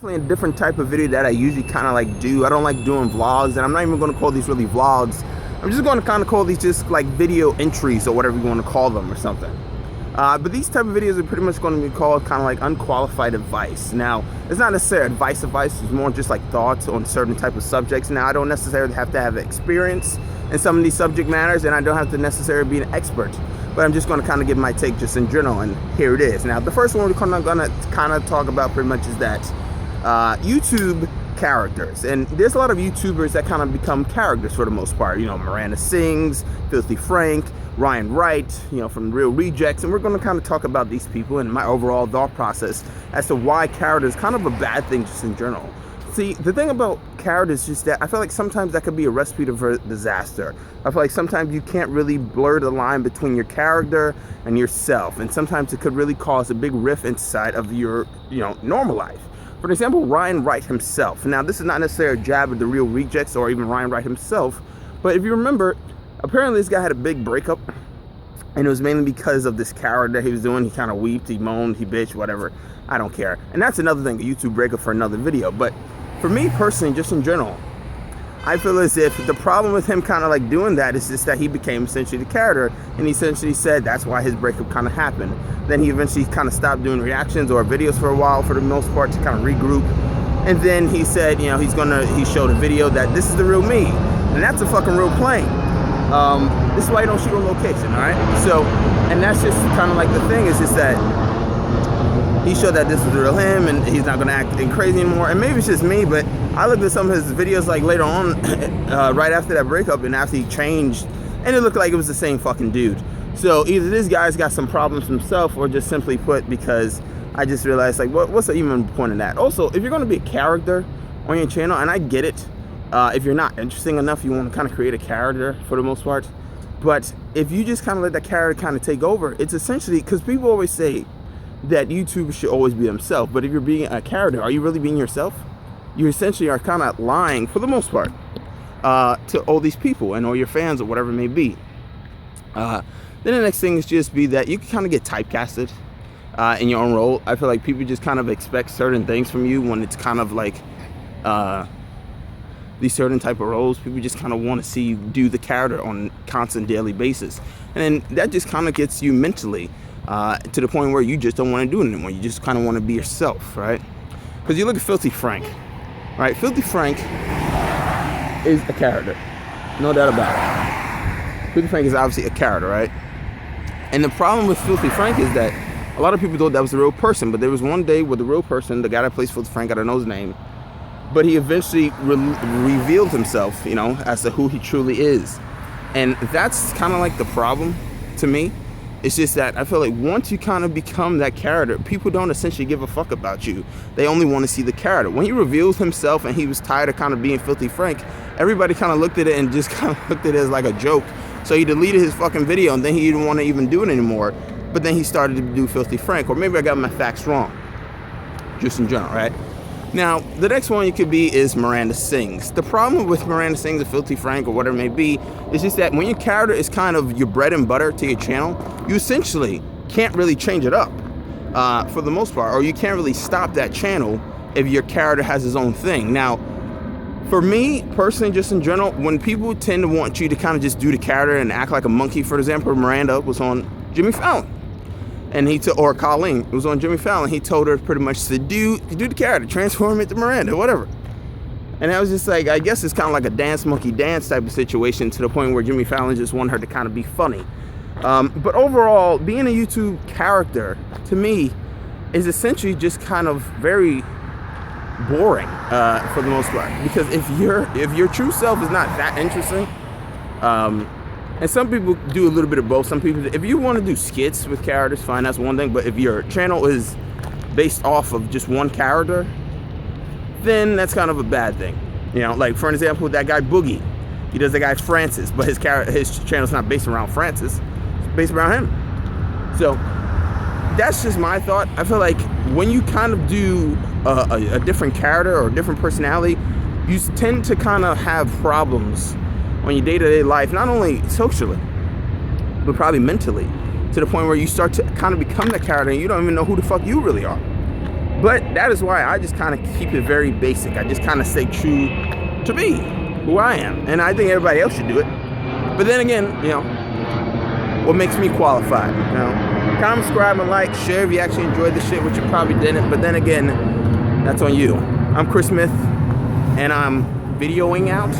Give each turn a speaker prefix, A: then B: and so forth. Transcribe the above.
A: A different type of video that I usually kind of like do. I don't like doing vlogs, and I'm not even going to call these really vlogs. I'm just going to kind of call these just like video entries or whatever you want to call them or something. But these type of videos are pretty much going to be called kind of like unqualified advice. Now, it's not necessarily advice, it's more just like thoughts on certain type of subjects. Now, I don't necessarily have to have experience in some of these subject matters, and I don't have to necessarily be an expert. But I'm just going to kind of give my take just in general, and here it is. Now, the first one we're going to kind of talk about pretty much is that YouTube characters. And there's a lot of YouTubers that kind of become characters for the most part. You know, Miranda Sings, Filthy Frank, Ryan Wright, you know, from Real Rejects. And we're going to kind of talk about these people and my overall thought process as to why character is kind of a bad thing just in general. See, the thing about characters is just that I feel like sometimes that could be a recipe for disaster. I feel like sometimes you can't really blur the line between your character and yourself. And sometimes it could really cause a big rift inside of your, normal life. For example, Ryan Wright himself. Now, this is not necessarily a jab at the Real Rejects or even Ryan Wright himself, but if you remember, apparently this guy had a big breakup, and it was mainly because of this character he was doing. He kind of weeped, he moaned, he bitched, whatever. I don't care. And that's another thing, a YouTube breakup for another video. But for me personally, just in general, I feel as if the problem with him kind of like doing that is just that he became essentially the character, and he essentially said that's why his breakup kind of happened. Then he eventually kind of stopped doing reactions or videos for a while for the most part to kind of regroup. And then he said, he showed a video that this is the real me. And that's a fucking real plane. This is why you don't shoot on location, all right? So, and that's just kind of like the thing is just that he showed that this is the real him and he's not gonna act crazy anymore. And maybe it's just me, but I looked at some of his videos like later on, right after that breakup and after he changed, and it looked like it was the same fucking dude. So either this guy's got some problems himself, or just simply put, because I just realized like, what's the even point in that? Also, if you're gonna be a character on your channel, and I get it, if you're not interesting enough, you want to kind of create a character for the most part. But if you just kind of let that character kind of take over, it's essentially, because people always say that YouTubers should always be themselves, but if you're being a character, are you really being yourself? You essentially are kind of lying for the most part to all these people and all your fans or whatever it may be. Then the next thing is just be that you can kind of get typecasted in your own role. I feel like people just kind of expect certain things from you when it's kind of like these certain type of roles. People just kind of want to see you do the character on a constant daily basis. And then that just kind of gets you mentally to the point where you just don't want to do it anymore. You just kind of want to be yourself, right? Because you look at Filthy Frank, right? Filthy Frank is a character, no doubt about it. Filthy Frank is obviously a character, right? And the problem with Filthy Frank is that a lot of people thought that was the real person, but there was one day where the real person, the guy that plays Filthy Frank, I don't know his name, but he eventually revealed himself, as to who he truly is. And that's kind of like the problem to me. It's just that I feel like once you kind of become that character, people don't essentially give a fuck about you. They only want to see the character. When he revealed himself and he was tired of kind of being Filthy Frank, everybody kind of looked at it and just kind of looked at it as like a joke. So he deleted his fucking video, and then he didn't want to even do it anymore. But then he started to do Filthy Frank, or maybe I got my facts wrong, just in general, right? Now, the next one you could be is Miranda Sings. The problem with Miranda Sings or Filthy Frank or whatever it may be is just that when your character is kind of your bread and butter to your channel, you essentially can't really change it up for the most part, or you can't really stop that channel if your character has his own thing. Now, for me, personally, just in general, when people tend to want you to kind of just do the character and act like a monkey, for example, Miranda was on Jimmy Fallon. And or Colleen was on Jimmy Fallon. He told her pretty much to do the character, transform into Miranda, whatever. And I was just like, I guess it's kind of like a dance monkey dance type of situation, to the point where Jimmy Fallon just wanted her to kind of be funny. But overall, being a YouTube character, to me, is essentially just kind of very boring for the most part. Because if your true self is not that interesting, and some people do a little bit of both. Some people, if you want to do skits with characters, fine, that's one thing. But if your channel is based off of just one character, then that's kind of a bad thing. Like for an example, that guy Boogie, he does the guy Francis, but his channel's not based around Francis, it's based around him. So that's just my thought. I feel like when you kind of do a different character or a different personality, you tend to kind of have problems on your day-to-day life, not only socially, but probably mentally, to the point where you start to kind of become that character and you don't even know who the fuck you really are. But that is why I just kind of keep it very basic. I just kind of stay true to me, who I am. And I think everybody else should do it. But then again, you know, what makes me qualified? You know, comment, subscribe, and like, share if you actually enjoyed the shit, which you probably didn't. But then again, that's on you. I'm Chris Smith, and I'm videoing out.